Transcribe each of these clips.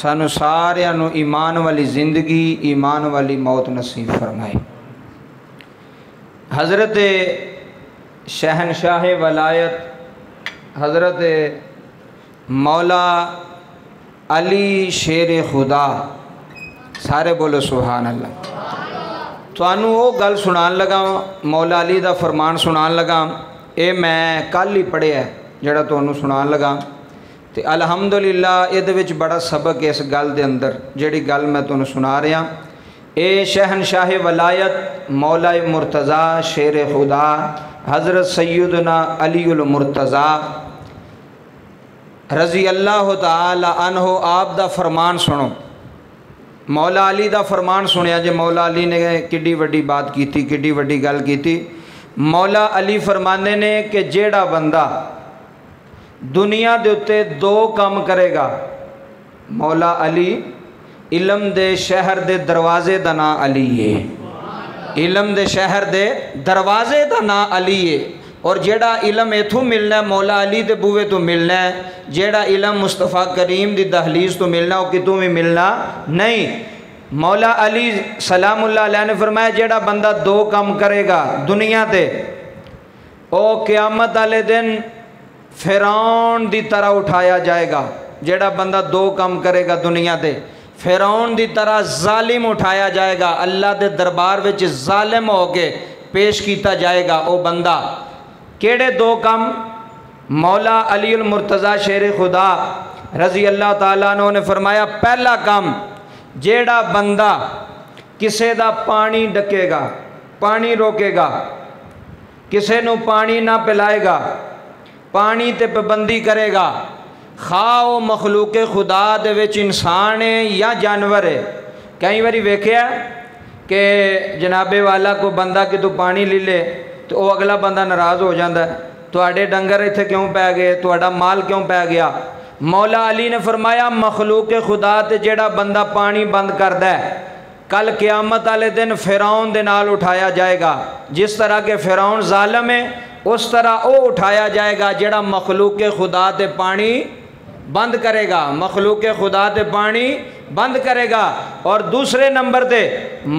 سانو ساریاں نو ایمان والی زندگی ایمان والی موت نصیب فرمائے۔ حضرت شہنشاہ ولایت حضرت مولا علی شیر خدا، سارے بولو سبحان اللہ۔ تانوں وہ گل سنان لگا، مولا علی دا فرمان سنان لگا، اے میں کل ہی پڑھیا ہے جڑا تانوں سنان لگا، تے الحمدللہ یہ وچ بڑا سبق ہے اس گل دے اندر جڑی گل میں تانوں سنا رہا۔ اے شہنشاہ ولایت مولا مرتضیٰ شیر خدا حضرت سیدنا علی المرتضیٰ رضی اللہ تعالی عنہ آپ دا فرمان سنو۔ مولا علی دا فرمان سنیا جے مولا علی نے کڈی وڈی بات کی تھی، کڈی وڈی گل کی تھی۔ مولا علی فرمانے نے کہ جیڑا بندہ دنیا دے اتے دو کام کرے گا، مولا علی علم دے شہر دے دروازے دا نا علی ہے، علم دے شہر دے دروازے دا نا علی ہے، اور جیڑا علم ایتھوں ملنا ہے مولا علی دے بوئے تو ملنا ہے، جیڑا علم مصطفیٰ کریم دی دہلیز تو ملنا ہے وہ کتوں بھی ملنا نہیں۔ مولا علی سلام اللہ علیہ نے فرمایا جیڑا بندہ دو کام کرے گا دنیا دے، او قیامت والے دن فرعون دی طرح اٹھایا جائے گا۔ جیڑا بندہ دو کام کرے گا دنیا دے، فرعون دی طرح ظالم اٹھایا جائے گا، اللہ دے دربار وچ ظالم ہو کے پیش کیتا جائے گا او بندہ۔ کیڑے دو کام؟ مولا علی المرتضیٰ شیر خدا رضی اللہ تعالیٰ عنہ نے فرمایا پہلا کام، جیڑا بندہ کسے دا پانی ڈکے گا، پانی روکے گا، کسے نو پانی نہ پلائے گا، پانی تے پابندی کرے گا، خواہ وہ مخلوق خدا دے وچ انسان ہے یا جانور ہے۔ کئی باری ویکھیا کہ جناب والا کو بندہ کہ تو پانی لے لے تو وہ اگلا بندہ ناراض ہو جاتا ہے، تواڈے ڈنگر ایتھے کیوں پی گئے، تواڈا مال کیوں پی گیا۔ مولا علی نے فرمایا مخلوق خدا تے جیڑا بندہ پانی بند کردا ہے کل قیامت والے دن فرعون دے نال اٹھایا جائے گا۔ جس طرح کہ فرعون ظالم ہے اس طرح وہ اٹھایا جائے گا جیڑا مخلوق خدا تے پانی بند کرے گا، مخلوق خدا تے پانی بند کرے گا۔ اور دوسرے نمبر تے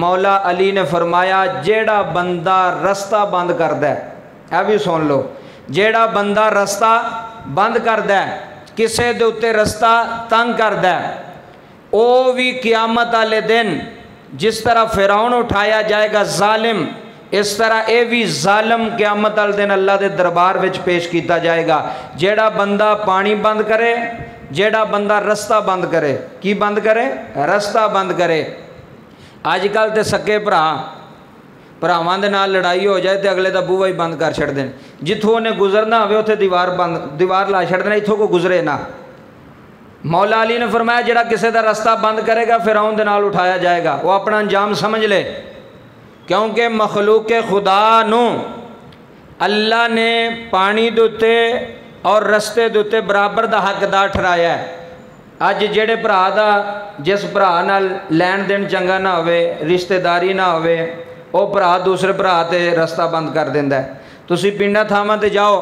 مولا علی نے فرمایا جیڑا بندہ رستہ بند کردا ہے، اے بھی سن لو، جیڑا بندہ رستہ بند کردا ہے، کسے دے اتے رستہ تنگ کردا ہے، او بھی قیامت والے دن جس طرح فرعون اٹھایا جائے گا ظالم، اس طرح اے بھی ظالم قیامت والے دن اللہ دے دربار وچ پیش کیتا جائے گا۔ جیڑا بندہ پانی بند کرے، جیڑا بندہ رستہ بند کرے، کی بند کرے؟ رستہ بند کرے۔ آج کل تے سکے بھراواں دے نال لڑائی ہو جائے تے اگلے دا بوہا ہی بند کر چھڑ دین، جتھوں نے گزرنا ہوئے اتھے دیوار لا چھڑ دینا، اتھوں کو گزرے نہ۔ مولا علی نے فرمایا جیڑا کسے دا رستہ بند کرے گا فرعون دے نال اٹھایا جائے گا، وہ اپنا انجام سمجھ لے، کیونکہ مخلوق خدا نو اللہ نے پانی دوتے اور رستے دوتے برابر دا حقدار ٹھہرایا ہے۔ اج جڑے بھرا دا جس بھرا نال لین دین چنگا نہ ہوئے، رشتہ داری نہ ہوئے، وہ بھرا دوسرے بھرا تے رستہ بند کر دیندا ہے۔ تسی پنڈا تھاواں تے جاؤ،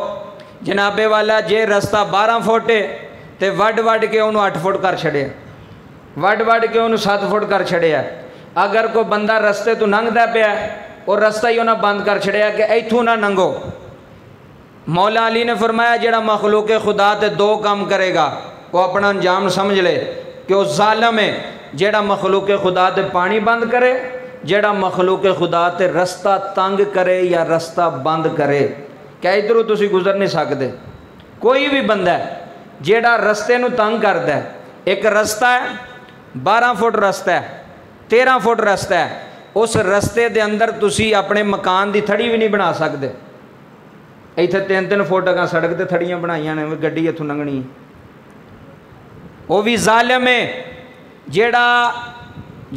جناب والا جے رستہ 12 فٹ ہے تے وڈ وڈ کے انہوں 8 فٹ کر چھڑیا، وڈ وڈ کے انہوں 7 فٹ کر چھڑیا۔ اگر کوئی بندہ رستے تو لنگدا پیا اور رستہ ہی انہوں بند کر چھڑیا کہ ایتھوں نہ لنگو۔ مولا علی نے فرمایا جڑا مخلوق خدا تے دو کام کرے گا وہ اپنا انجام سمجھ لے کہ وہ ظالم ہے، جڑا مخلوق خدا تے پانی بند کرے، جڑا مخلوق خدا تے رستہ تنگ کرے یا رستہ بند کرے۔ کہ ادھروں تسی گزر نہیں سکتے۔ کوئی بھی بندہ ہے جڑا رستے نو تنگ کردا ہے، ایک رستہ ہے 12 فٹ رستہ ہے، 13 فٹ رستہ ہے، اس رستے دے اندر تسی اپنے مکان دی تھڑی بھی نہیں بنا سکتے۔ ایتھے 3-3 فٹ اگاں سڑک تے تھڑیاں بنائیاں نے، گڈی اتھوں لنگنی، وہ بھی ظالم ہے جیڑا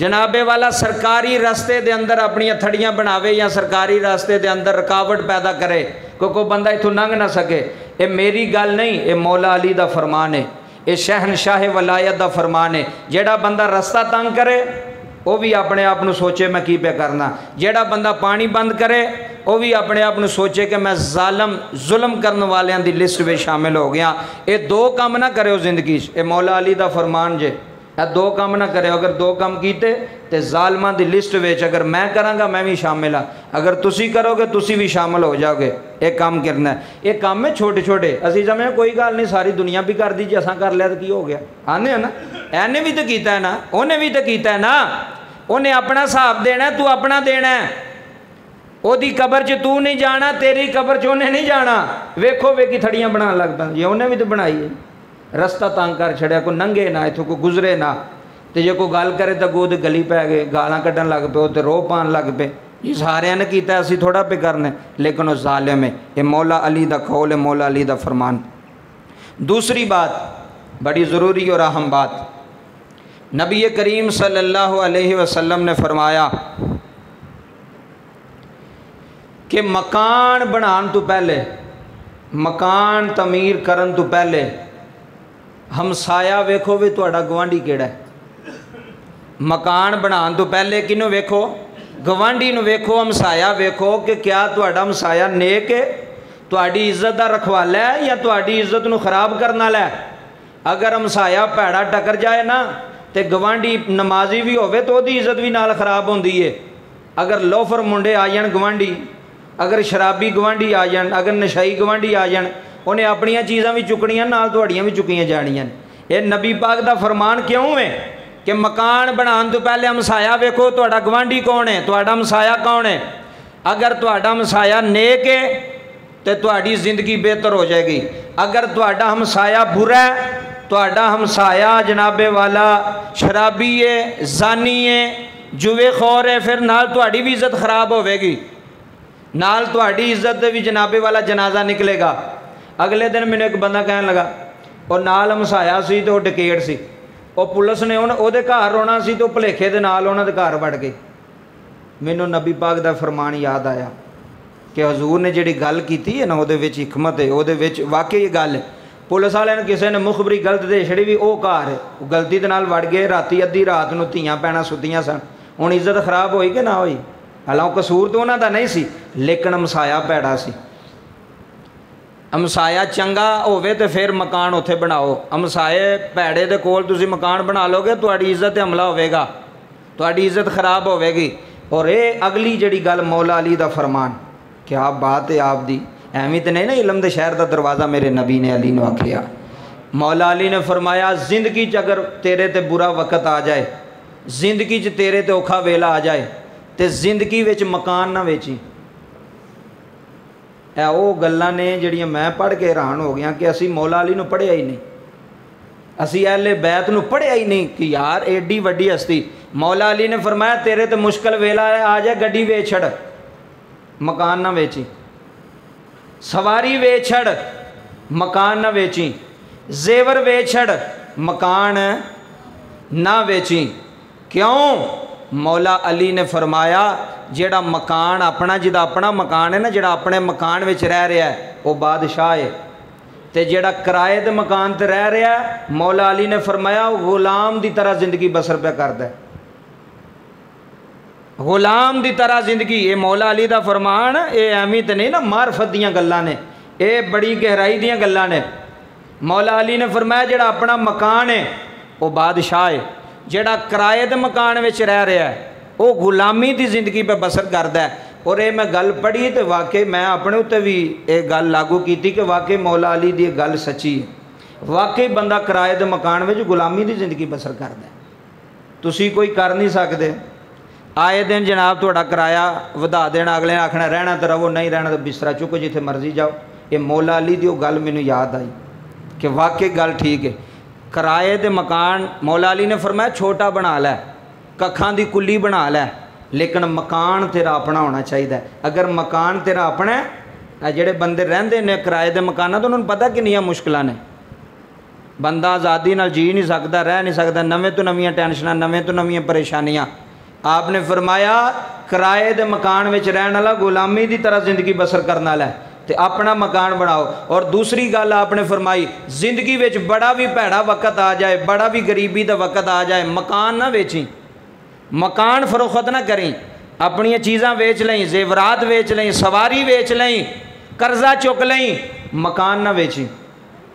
جناب والا سرکاری راستے دے اندر اپنی تھڑیاں بناوے یا سرکاری راستے دے اندر رکاوٹ پیدا کرے کوئی بندہ اتھوں لنگ نہ سکے۔ اے میری گل نہیں، اے مولا علی دا فرمان ہے، اے شہنشاہ ولایت دا فرمان ہے۔ جیڑا بندہ رستہ تنگ کرے وہ بھی اپنے آپ کو سوچے میں کی پہ کرنا، جیڑا بندہ پانی بند کرے وہ بھی اپنے آپ کو سوچے کہ میں ظلم کرنے والوں دی لسٹ میں شامل ہو گیا۔ اے دو کام نہ کرے زندگی، اے مولا علی دا فرمان جے، دو کام نہ کرے. اگر دو کام کیتے تو ظالماں دی لسٹ وچ اگر میں کراں میں بھی شامل ہاں, اگر تسی کرو گے تسی بھی شامل ہو جاؤ گے. ایک کام کرنا ہے, یہ کام ہے چھوٹے چھوٹے. اسی سمجھیں کوئی گل نہیں, ساری دنیا بھی کر دی, جی اساں کر لیا تو کی ہو گیا. آنے ہیں نا, اینے بھی تو کیتا ہے نا, انہیں بھی تو کیتا ہے نا. انہیں اپنا حساب دینا ہے, تو اپنا دینا ہے. وہ دی قبر چ تو نہیں جانا, تیری قبر چ انہیں نہیں جانا. ویکھو ویکھی تھڑیاں بنا لگ پہ, یہ انہیں بھی تو بنائی ہے. رستہ تنگ کر چھڑیا, کوئی ننگے نہ اتوں کوئی گزرے نہ. تو جے کوئی گل کرے تو گود گلی پی گئے, گالاں کڈن لگ پے, تو رو پان لگ پے. یہ سارے نے کیتا, اسی تھوڑا پہ کرنے. لیکن وہ ظالم ہے. یہ مولا علی دا قول ہے, مولا علی دا فرمان. دوسری بات بڑی ضروری اور اہم بات, نبی کریم صلی اللہ علیہ وسلم نے فرمایا کہ مکان بنان تو پہلے, مکان تعمیر کرن تو پہلے ہمسایہ ویکھو بھی تہاڈا گوانڈی کیڑا ہے. مکان بنان تو پہلے کنوں ویکھو, گوانڈی نو ویکھو, ہمسایہ ویکھو کہ کیا تہاڈا ہمسایہ نیک ہے, تہاڈی عزت دا رکھوالا ہے یا تہاڈی عزت نو خراب کرن والا ہے. اگر ہمسایہ پیڑا ٹکر جائے نا تے گوانڈی نمازی بھی ہوے تو دی عزت بھی نال خراب ہوندی ہے. اگر لوفر منڈے آ جان گوانڈی, اگر شرابی گوانڈی آ جان, اگر نشائی گوانڈی آ جان, انہیں اپنیاں چیزاں بھی چکنیاں نال تہاڈیاں بھی چکیاں جانیاں. یہ نبی پاک دا فرمان کیوں ہے کہ مکان بنان تو پہلے ہمسایہ ویکھو تہاڈا گوانڈی کون ہے, تہاڈا ہمسایہ کون ہے. اگر تہاڈا ہمسایہ نیک ہے تو تہاڈی زندگی بہتر ہو جائے گی. اگر تہاڈا ہمسایہ برا ہے, تہاڈا ہمسایہ جناب والا شرابی ہے, زانی ہے, جوے خور ہے, پھر نال تہاڈی بھی عزت خراب ہوے گی, نال تہاڈی عزت بھی جناب والا جنازہ نکلے گا. اگلے دن میں نے ایک بندہ کہنے لگا, اور نال ہمسایا سی تو ڈکیٹ سی, وہ پولیس نے وہ دے گھر رونا سی تو بھلیکھے دے نال انہاں دے گھر وڑ گئی. مینوں نبی پاک دا فرمان یاد آیا کہ حضور نے جڑی گل کیتی ہے نا, وہ دے وچ حکمت ہے, وہ دے وچ واقعی یہ گل ہے. پولیس والے نے کسی نے مخبری غلط دے چھڑی بھی, وہ گھر غلطی دے نال وڑ گئے, راتی ادھی رات نو دھیاں پینا سُتیاں سن. ہن عزت خراب ہوئی کہ نہ ہوئی؟ حالانکہ قصور تو انہاں دا نہیں سی, لیکن ہمسایا پیڑا سی. ہمسایا چنگا ہوے تے پھر مکان اتھے بناؤ. ہمسائے پیڑے دے کول تسی مکان بنا لو گے, تہاڈی عزت تے حملہ ہوے گا, تہاڈی عزت خراب ہوے گی. اور اے اگلی جڑی گل مولا علی دا فرمان, کیا بات ہے آپ دی, ایویں تے نہیں نا علم دے شہر دا دروازہ میرے نبی نے علی نو آکھیا. مولا علی نے فرمایا زندگی چ اگر تیرے تے برا وقت آ جائے, زندگی چ تیرے تے اوکھا ویلا آ جائے, تے زندگی وچ مکان نہ ویچی. اے وہ گلاں نے جڑیاں میں پڑھ کے حیران ہو گیا کہ اسی مولا علی نو پڑھیا ہی نہیں, اسی اہل بیت نو پڑھیا ہی نہیں کہ یار ایڈی وڈی ہستی. مولا علی نے فرمایا تیرے تے مشکل ویلا آ جائے, گڈی ویچ چھڑ, مکان نہ ویچی. سواری ویچ چھڑ, مکان نہ ویچی. زیور ویچ چھڑ, مکان نہ ویچی. کیوں؟ مولا علی نے فرمایا جیڑا مکان اپنا, جدا اپنا مکان ہے نا, جیڑا اپنے مکان وچ رہ رہا ہے وہ بادشاہ ہے, تے جیڑا کرائے دے مکان تے رہ رہا ہے, مولا علی نے فرمایا غلام دی طرح زندگی بسر پہ کردا ہے, غلام دی طرح زندگی. یہ مولا علی دا فرمان, اے ایویں تے نہیں نا معرفت دیاں گلاں نے, اے بڑی گہرائی دیاں گلاں نے. مولا علی نے فرمایا جیڑا اپنا مکان ہے وہ بادشاہ ہے, جیڑا کرائے دے مکان وچ رہ رہا ہے وہ غلامی دی زندگی پہ بسر کردا ہے. اور یہ میں گل پڑھی تو واقعی میں اپنے اتنے بھی یہ گل لاگو کیتی کہ واقعی مولا علی دی گل سچی ہے. واقعی بندہ کرائے دے مکان وچ غلامی دی زندگی بسر کردا ہے. تسی کوئی کر نہیں سکتے. آئے دن جناب تہاڈا کرایہ ودا دینا, اگلے نے آکھنا رہنا تو رہو, نہیں رہنا تو بستر چکو جتھے مرضی جاؤ. یہ مولا علی دی وہ گل مینوں یاد آئی کہ واقعی گل ٹھیک ہے. کرائے دے مکان مولا علی نے فرمایا چھوٹا بنا لے, ککھاں دی کلی بنا لے, لیکن مکان تیرا اپنا ہونا چاہیے. اگر مکان تیرا اپنا ہے, جڑے بندے رہندے نے کرائے دے مکاناں تو انہوں نے پتہ کنیاں مشکلاں نے, بندہ آزادی نال جی نہیں سکتا, رہ نہیں سکتا, نویں تو نویں ٹینشناں, نویں تو نویں پریشانیاں. آپ نے فرمایا کرائے دے مکان وچ رہن والا غلامی دی طرح زندگی بسر کرنا ہے تے اپنا مکان بناؤ. اور دوسری گل آپ نے فرمائی زندگی وچ بڑا بھی بھڑا وقت آ جائے, بڑا بھی غریبی دا وقت آ جائے, مکان نہ ویچیں, مکان فروخت نہ کریں, اپنی چیزاں ویچ لیں, زیورات ویچ لیں, سواری ویچ لیں, قرضہ چک لیں, مکان نہ ویچیں.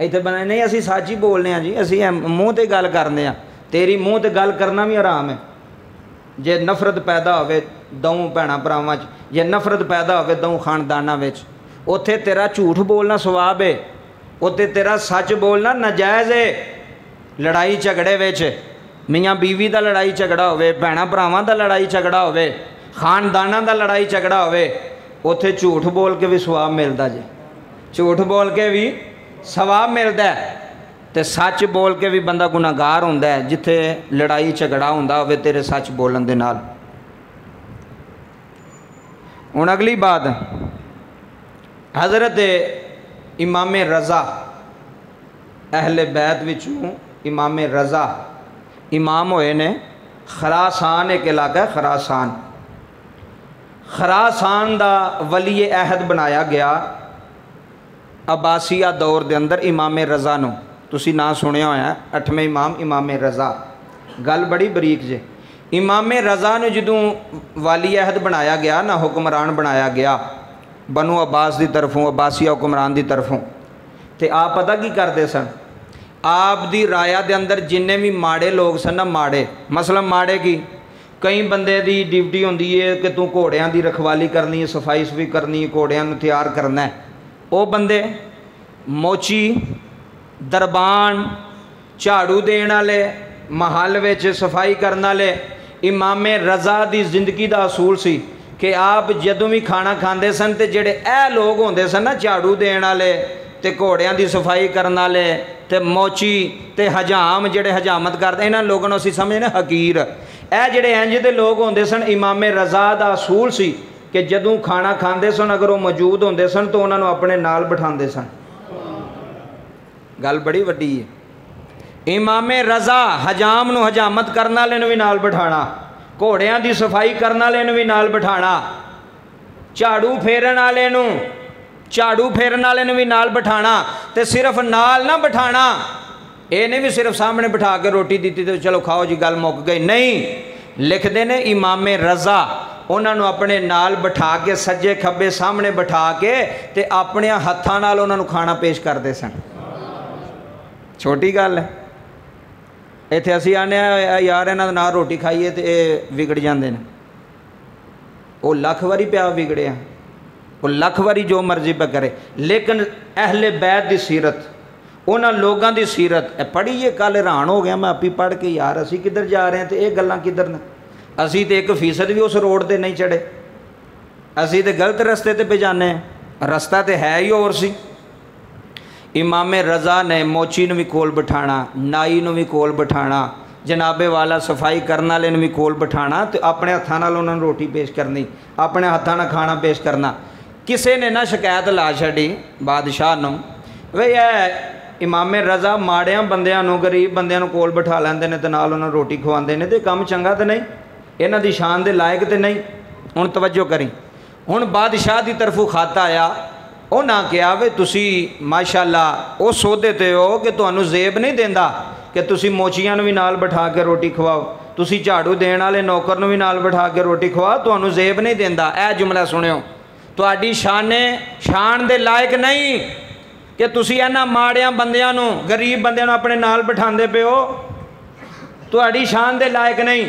ਇੱਥੇ ਬਣਾ ਨਹੀਂ ਅਸੀਂ ਸੱਚ ਹੀ ਬੋਲਦੇ ਹਾਂ ਜੀ, ਅਸੀਂ ਮੂੰਹ 'ਤੇ ਗੱਲ ਕਰਦੇ ਹਾਂ। ਤੇਰੀ ਮੂੰਹ 'ਤੇ ਗੱਲ ਕਰਨਾ ਵੀ ਆਰਾਮ ਹੈ। ਜੇ ਨਫ਼ਰਤ ਪੈਦਾ ਹੋਵੇ ਦੋਵਾਂ ਭੈਣਾਂ ਭਰਾਵਾਂ 'ਚ, ਜੇ ਨਫ਼ਰਤ ਪੈਦਾ ਹੋਵੇ ਦੋਵਾਂ ਖਾਨਦਾਨਾਂ ਵਿੱਚ, ਉੱਥੇ ਤੇਰਾ ਝੂਠ ਬੋਲਣਾ ਸਵਾਬ ਹੈ, ਉੱਥੇ ਤੇਰਾ ਸੱਚ ਬੋਲਣਾ ਨਾਜਾਇਜ਼ ਹੈ। ਲੜਾਈ ਝਗੜੇ ਵਿੱਚ ਮੀਆਂ ਬੀਵੀ ਦਾ ਲੜਾਈ ਝਗੜਾ ਹੋਵੇ, ਭੈਣਾਂ ਭਰਾਵਾਂ ਦਾ ਲੜਾਈ ਝਗੜਾ ਹੋਵੇ, ਖਾਨਦਾਨਾਂ ਦਾ ਲੜਾਈ ਝਗੜਾ ਹੋਵੇ, ਉੱਥੇ ਝੂਠ ਬੋਲ ਕੇ ਵੀ ਸਵਾਬ ਮਿਲਦਾ ਜੇ, ਝੂਠ ਬੋਲ ਕੇ ਵੀ ਸਵਾਬ ਮਿਲਦਾ। ਤੇ ਸੱਚ ਬੋਲ ਕੇ ਵੀ ਬੰਦਾ ਗੁਨਾਹਗਾਰ ਹੁੰਦਾ ਹੈ ਜਿੱਥੇ ਲੜਾਈ ਝਗੜਾ ਹੁੰਦਾ ਹੋਵੇ ਤੇਰੇ ਸੱਚ ਬੋਲਣ ਦੇ ਨਾਲ। ਹੁਣ ਅਗਲੀ ਬਾਤ, ਹਜ਼ਰਤ ਇਮਾਮ ਰਜ਼ਾ, ਅਹਿਲੇ ਬੈਤ ਵਿੱਚੋਂ ਇਮਾਮ ਰਜ਼ਾ ਇਮਾਮ ਹੋਏ ਨੇ। ਖਰਾਸਾਨ ਇੱਕ ਇਲਾਕਾ ਹੈ, ਖਰਾਸਾਨ, ਖਰਾਸਾਨ ਦਾ ਵਲੀ ਅਹਿਦ ਬਣਾਇਆ ਗਿਆ ਅਬਾਸੀਆ ਦੌਰ ਦੇ ਅੰਦਰ ਇਮਾਮ ਰਜ਼ਾ ਨੂੰ। ਤੁਸੀਂ ਨਾਂ ਸੁਣਿਆ ਹੋਇਆ, 8ਵੇਂ ਇਮਾਮ ਇਮਾਮ ਰਜ਼ਾ। ਗੱਲ ਬੜੀ ਬਰੀਕ ਜੇ। ਇਮਾਮ ਰਜ਼ਾ ਨੂੰ ਜਦੋਂ ਵਾਲੀ ਅਹਿਦ ਬਣਾਇਆ ਗਿਆ ਨਾ, ਹੁਕਮਰਾਨ ਬਣਾਇਆ ਗਿਆ ਬਨੂ ਅਬਾਸ ਦੀ ਤਰਫੋਂ, ਅਬਾਸੀਆ ਹੁਕਮਰਾਨ ਦੀ ਤਰਫੋਂ, ਤੇ ਆਪ ਪਤਾ ਕੀ ਕਰਦੇ ਸਨ? ਆਪ ਦੀ ਰਾਇਆ ਦੇ ਅੰਦਰ ਜਿੰਨੇ ਵੀ ਮਾੜੇ ਲੋਕ ਸਨ ਨਾ, ਮਾੜੇ ਮਸਲਨ ਮਾੜੇ ਕੀ, ਕਈ ਬੰਦੇ ਦੀ ਡਿਊਟੀ ਹੁੰਦੀ ਹੈ ਕਿ ਤੂੰ ਘੋੜਿਆਂ ਦੀ ਰਖਵਾਲੀ ਕਰਨੀ ਹੈ, ਸਫਾਈ ਸੁਫਾਈ ਕਰਨੀ ਹੈ, ਘੋੜਿਆਂ ਨੂੰ ਤਿਆਰ ਕਰਨਾ ਹੈ। ਉਹ ਬੰਦੇ ਮੋਚੀ, ਦਰਬਾਨ, ਝਾੜੂ ਦੇਣ ਵਾਲੇ, ਮਹੱਲ ਵਿੱਚ ਸਫਾਈ ਕਰਨ ਵਾਲੇ। ਇਮਾਮ ਰਜ਼ਾ ਦੀ ਜ਼ਿੰਦਗੀ ਦਾ ਅਸੂਲ ਸੀ ਕਿ ਆਪ ਜਦੋਂ ਵੀ ਖਾਣਾ ਖਾਂਦੇ ਸਨ ਤੇ ਜਿਹੜੇ ਇਹ ਲੋਕ ਹੁੰਦੇ ਸਨ ਨਾ, ਝਾੜੂ ਦੇਣ ਵਾਲੇ ਤੇ ਘੋੜਿਆਂ ਦੀ ਸਫਾਈ ਕਰਨ ਵਾਲੇ ਤੇ ਮੋਚੀ ਤੇ ਹਜਾਮ, ਜਿਹੜੇ ਹਜਾਮਤ ਕਰਦੇ, ਇਹਨਾਂ ਲੋਕਾਂ ਨੂੰ ਅਸੀਂ ਸਮਝਦੇ ਹਕੀਰ। ਇਹ ਜਿਹੜੇ ਇੰਜ ਦੇ ਲੋਕ ਹੁੰਦੇ ਸਨ, ਇਮਾਮ ਰਜ਼ਾ ਦਾ ਅਸੂਲ ਸੀ ਕਿ ਜਦੋਂ ਖਾਣਾ ਖਾਂਦੇ ਸਨ ਅਗਰ ਉਹ ਮੌਜੂਦ ਹੁੰਦੇ ਸਨ ਤਾਂ ਉਹਨਾਂ ਨੂੰ ਆਪਣੇ ਨਾਲ ਬਿਠਾਉਂਦੇ ਸਨ। ਗੱਲ ਬੜੀ ਵੱਡੀ ਹੈ। ਇਮਾਮ ਰਜ਼ਾ ਹਜਾਮ ਨੂੰ, ਹਜਾਮਤ ਕਰਨ ਵਾਲੇ ਨੂੰ ਵੀ ਨਾਲ ਬਿਠਾਣਾ, ਘੋੜਿਆਂ ਦੀ ਸਫਾਈ ਕਰਨ ਵਾਲੇ ਨੂੰ ਵੀ ਨਾਲ ਬਿਠਾਣਾ, ਝਾੜੂ ਫੇਰਨ ਵਾਲੇ ਨੂੰ, ਝਾੜੂ ਫੇਰਨ ਵਾਲੇ ਨੂੰ ਵੀ ਨਾਲ ਬਿਠਾਣਾ। ਤੇ ਸਿਰਫ ਨਾਲ ਨਾ ਬਿਠਾਣਾ, ਇਹ ਨਹੀਂ ਵੀ ਸਿਰਫ ਸਾਹਮਣੇ ਬਿਠਾ ਕੇ ਰੋਟੀ ਦਿੱਤੀ ਤੇ ਚਲੋ ਖਾਓ ਜੀ ਗੱਲ ਮੁੱਕ ਗਈ, ਨਹੀਂ। ਲਿਖਦੇ ਨੇ ਇਮਾਮ ਰਜ਼ਾ ਉਹਨਾਂ ਨੂੰ ਆਪਣੇ ਨਾਲ ਬਿਠਾ ਕੇ, ਸੱਜੇ ਖੱਬੇ ਸਾਹਮਣੇ ਬਿਠਾ ਕੇ ਤੇ ਆਪਣੇ ਹੱਥਾਂ ਨਾਲ ਉਹਨਾਂ ਨੂੰ ਖਾਣਾ ਪੇਸ਼ ਕਰਦੇ ਸਨ। ਛੋਟੀ ਗੱਲ ਹੈ। ਇੱਥੇ ਅਸੀਂ ਆਨੇ ਯਾਰ ਇਹਨਾਂ ਦੇ ਨਾਲ ਰੋਟੀ ਖਾਈਏ ਤੇ ਇਹ ਵਿਗੜ ਜਾਂਦੇ ਨੇ। ਉਹ ਲੱਖ ਵਾਰੀ ਪਿਆ ਵਿਗੜਿਆ, ਉਹ ਲੱਖ ਵਾਰੀ ਜੋ ਮਰਜ਼ੀ ਪਾ ਕਰੇ, ਲੇਕਿਨ ਅਹਿਲੇ ਬੈਤ ਦੀ ਸੀਰਤ, ਉਹਨਾਂ ਲੋਕਾਂ ਦੀ ਸੀਰਤ ਇਹ ਪੜ੍ਹੀਏ। ਕੱਲ੍ਹ ਹੈਰਾਨ ਹੋ ਗਿਆ ਮੈਂ ਆਪੀ ਪੜ੍ਹ ਕੇ, ਯਾਰ ਅਸੀਂ ਕਿੱਧਰ ਜਾ ਰਹੇ ਹਾਂ ਤੇ ਇਹ ਗੱਲਾਂ ਕਿੱਧਰ ਨੇ। ਅਸੀਂ ਤੇ 1% ਵੀ ਉਸ ਰੋਡ 'ਤੇ ਨਹੀਂ ਚੜ੍ਹੇ, ਅਸੀਂ ਤੇ ਗਲਤ ਰਸਤੇ 'ਤੇ ਪੇ ਜਾਂਦੇ ਹਾਂ। ਰਸਤਾ ਤੇ ਹੈ ਹੀ ਹੋਰ ਸੀ। ਇਮਾਮ ਰਜ਼ਾ ਨੇ ਮੋਚੀ ਨੂੰ ਵੀ ਕੋਲ ਬਿਠਾਣਾ, ਨਾਈ ਨੂੰ ਵੀ ਕੋਲ ਬਿਠਾਣਾ, ਜਨਾਬੇ ਵਾਲਾ ਸਫਾਈ ਕਰਨ ਵਾਲੇ ਨੂੰ ਵੀ ਕੋਲ ਬਿਠਾਣਾ ਤੇ ਆਪਣੇ ਹੱਥਾਂ ਨਾਲ ਉਹਨਾਂ ਨੂੰ ਰੋਟੀ ਪੇਸ਼ ਕਰਨੀ, ਆਪਣੇ ਹੱਥਾਂ ਨਾਲ ਖਾਣਾ ਪੇਸ਼ ਕਰਨਾ। ਕਿਸੇ ਨੇ ਨਾ ਸ਼ਿਕਾਇਤ ਲਾ ਛੱਡੀ ਬਾਦਸ਼ਾਹ ਨੂੰ, ਵੀ ਇਹ ਇਮਾਮ ਰਜ਼ਾ ਮਾੜਿਆਂ ਬੰਦਿਆਂ ਨੂੰ, ਗਰੀਬ ਬੰਦਿਆਂ ਨੂੰ ਕੋਲ ਬਿਠਾ ਲੈਂਦੇ ਨੇ ਤੇ ਨਾਲ ਉਹਨਾਂ ਨੂੰ ਰੋਟੀ ਖਵਾਉਂਦੇ ਨੇ, ਤੇ ਕੰਮ ਚੰਗਾ ਤਾਂ ਨਹੀਂ, ਇਹਨਾਂ ਦੀ ਸ਼ਾਨ ਦੇ ਲਾਇਕ ਤੇ ਨਹੀਂ। ਹੁਣ ਤਵੱਜੋ ਕਰੀ, ਹੁਣ ਬਾਦਸ਼ਾਹ ਦੀ ਤਰਫੋਂ ਖਾਤਾ ਆਇਆ, ਉਹਨਾਂ ਕਿਹਾ ਵੀ ਤੁਸੀਂ ਮਾਸ਼ਾਅੱਲਾ ਉਸ ਸੌਦੇ 'ਤੇ ਹੋ ਕਿ ਤੁਹਾਨੂੰ ਜ਼ੇਬ ਨਹੀਂ ਦਿੰਦਾ ਕਿ ਤੁਸੀਂ ਮੋਚੀਆਂ ਨੂੰ ਵੀ ਨਾਲ ਬਿਠਾ ਕੇ ਰੋਟੀ ਖਵਾਓ, ਤੁਸੀਂ ਝਾੜੂ ਦੇਣ ਵਾਲੇ ਨੌਕਰ ਨੂੰ ਵੀ ਨਾਲ ਬਿਠਾ ਕੇ ਰੋਟੀ ਖਵਾਓ, ਤੁਹਾਨੂੰ ਜ਼ੇਬ ਨਹੀਂ ਦਿੰਦਾ। ਇਹ ਜੁਮਲਾ ਸੁਣਿਓ, ਤੁਹਾਡੀ ਸ਼ਾਨ ਦੇ ਲਾਇਕ ਨਹੀਂ ਕਿ ਤੁਸੀਂ ਇਹਨਾਂ ਮਾੜਿਆਂ ਬੰਦਿਆਂ ਨੂੰ, ਗਰੀਬ ਬੰਦਿਆਂ ਨੂੰ ਆਪਣੇ ਨਾਲ ਬਿਠਾਉਂਦੇ ਪਏ ਹੋ, ਤੁਹਾਡੀ ਸ਼ਾਨ ਦੇ ਲਾਇਕ ਨਹੀਂ।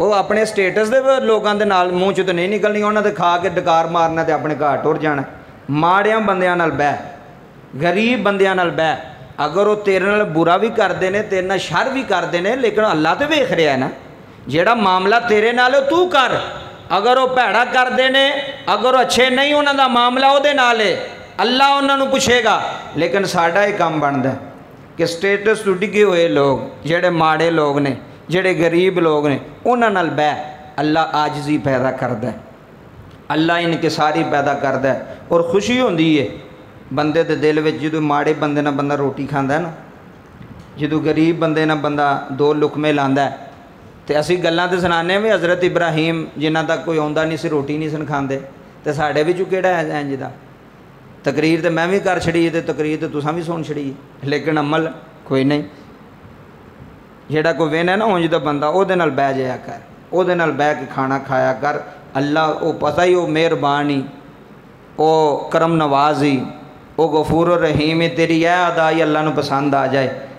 ਉਹ ਆਪਣੇ ਸਟੇਟਸ ਦੇ ਲੋਕਾਂ ਦੇ ਨਾਲ ਮੂੰਹ ਚੋਂ ਤਾਂ ਨਹੀਂ ਨਿਕਲਣੀਆਂ, ਉਹਨਾਂ ਦੇ ਖਾ ਕੇ ਡਕਾਰ ਮਾਰਨਾ ਤੇ ਆਪਣੇ ਘਰ ਟੁਰ ਜਾਣਾ। ਮਾੜਿਆਂ ਬੰਦਿਆਂ ਨਾਲ ਬਹਿ, ਗਰੀਬ ਬੰਦਿਆਂ ਨਾਲ ਬਹਿ, ਅਗਰ ਉਹ ਤੇਰੇ ਨਾਲ ਬੁਰਾ ਵੀ ਕਰਦੇ ਨੇ, ਤੇਰੇ ਨਾਲ ਸ਼ਰ ਵੀ ਕਰਦੇ ਨੇ, ਲੇਕਿਨ ਅੱਲਾ ਤੇ ਵੇਖ ਰਿਹਾ ਨਾ, ਜਿਹੜਾ ਮਾਮਲਾ ਤੇਰੇ ਨਾਲ ਉਹ ਤੂੰ ਕਰ। ਅਗਰ ਉਹ ਭੈੜਾ ਕਰਦੇ ਨੇ, ਅਗਰ ਉਹ ਅੱਛੇ ਨਹੀਂ, ਉਹਨਾਂ ਦਾ ਮਾਮਲਾ ਉਹਦੇ ਨਾਲ ਹੈ, ਅੱਲਾ ਉਹਨਾਂ ਨੂੰ ਪੁੱਛੇਗਾ। ਲੇਕਿਨ ਸਾਡਾ ਇਹ ਕੰਮ ਬਣਦਾ ਕਿ ਸਟੇਟਸ ਤੋਂ ਡਿੱਗੇ ਹੋਏ ਲੋਕ, ਜਿਹੜੇ ਮਾੜੇ ਲੋਕ ਨੇ, ਜਿਹੜੇ ਗਰੀਬ ਲੋਕ ਨੇ, ਉਹਨਾਂ ਨਾਲ ਬਹਿ। ਅੱਲਾ ਆਜਜ਼ੀ ਪੈਦਾ ਕਰਦਾ, ਅੱਲਾ ਇਨਕਿਸਾਰੀ ਪੈਦਾ ਕਰਦਾ। ਔਰ ਖੁਸ਼ੀ ਹੁੰਦੀ ਹੈ ਬੰਦੇ ਦੇ ਦਿਲ ਵਿੱਚ ਜਦੋਂ ਮਾੜੇ ਬੰਦੇ ਨਾਲ ਬੰਦਾ ਰੋਟੀ ਖਾਂਦਾ ਨਾ, ਜਦੋਂ ਗਰੀਬ ਬੰਦੇ ਨਾਲ ਬੰਦਾ ਦੋ ਲੁਕਮੇ ਲਾਂਦਾ। ਤੇ ਅਸੀਂ ਗੱਲਾਂ ਤੇ ਸੁਣਾਉਂਦੇ ਵੀ ਹਜ਼ਰਤ ਇਬਰਾਹੀਮ ਜਿਨ੍ਹਾਂ ਤੱਕ ਕੋਈ ਆਉਂਦਾ ਨਹੀਂ ਸੀ, ਰੋਟੀ ਨਹੀਂ ਸਨ ਖਾਂਦੇ, ਤੇ ਸਾਡੇ ਵਿੱਚੋਂ ਕਿਹੜਾ ਹੈ ਇੰਜ ਦਾ? ਤਕਰੀਰ ਤੇ ਮੈਂ ਵੀ ਕਰ ਛੜੀ ਤੇ ਤਕਰੀਰ ਤੇ ਤੁਸੀਂ ਵੀ ਸੁਣ ਛੜੀ, ਲੇਕਿਨ ਅਮਲ ਕੋਈ ਨਹੀਂ। ਜਿਹੜਾ ਕੋਈ ਵੇਖਣਾ ਨਾ ਉਂਝ ਦਾ ਬੰਦਾ, ਉਹਦੇ ਨਾਲ ਬਹਿ ਜਾਇਆ ਕਰ, ਉਹਦੇ ਨਾਲ ਬਹਿ ਕੇ ਖਾਣਾ ਖਾਇਆ ਕਰ। ਅੱਲਾ ਉਹ ਪਤਾ ਹੀ ਉਹ ਮਿਹਰਬਾਨ ਹੀ, ਉਹ ਕਰਮ ਨਵਾਜ਼ ਹੀ, ਉਹ ਗਫੂਰ ਰਹੀਮ ਹੀ। ਤੇਰੀ ਇਹ ਅਦਾ ਹੀ ਅੱਲਾ ਨੂੰ ਪਸੰਦ ਆ ਜਾਏ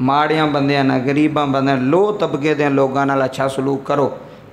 ਮਾੜਿਆਂ ਬੰਦਿਆਂ ਨਾਲ, ਗਰੀਬਾਂ ਬੰਦਿਆਂ, ਲੋ ਤਬਕੇ ਦੇ ਲੋਕਾਂ ਨਾਲ ਅੱਛਾ ਸਲੂਕ ਕਰੋ।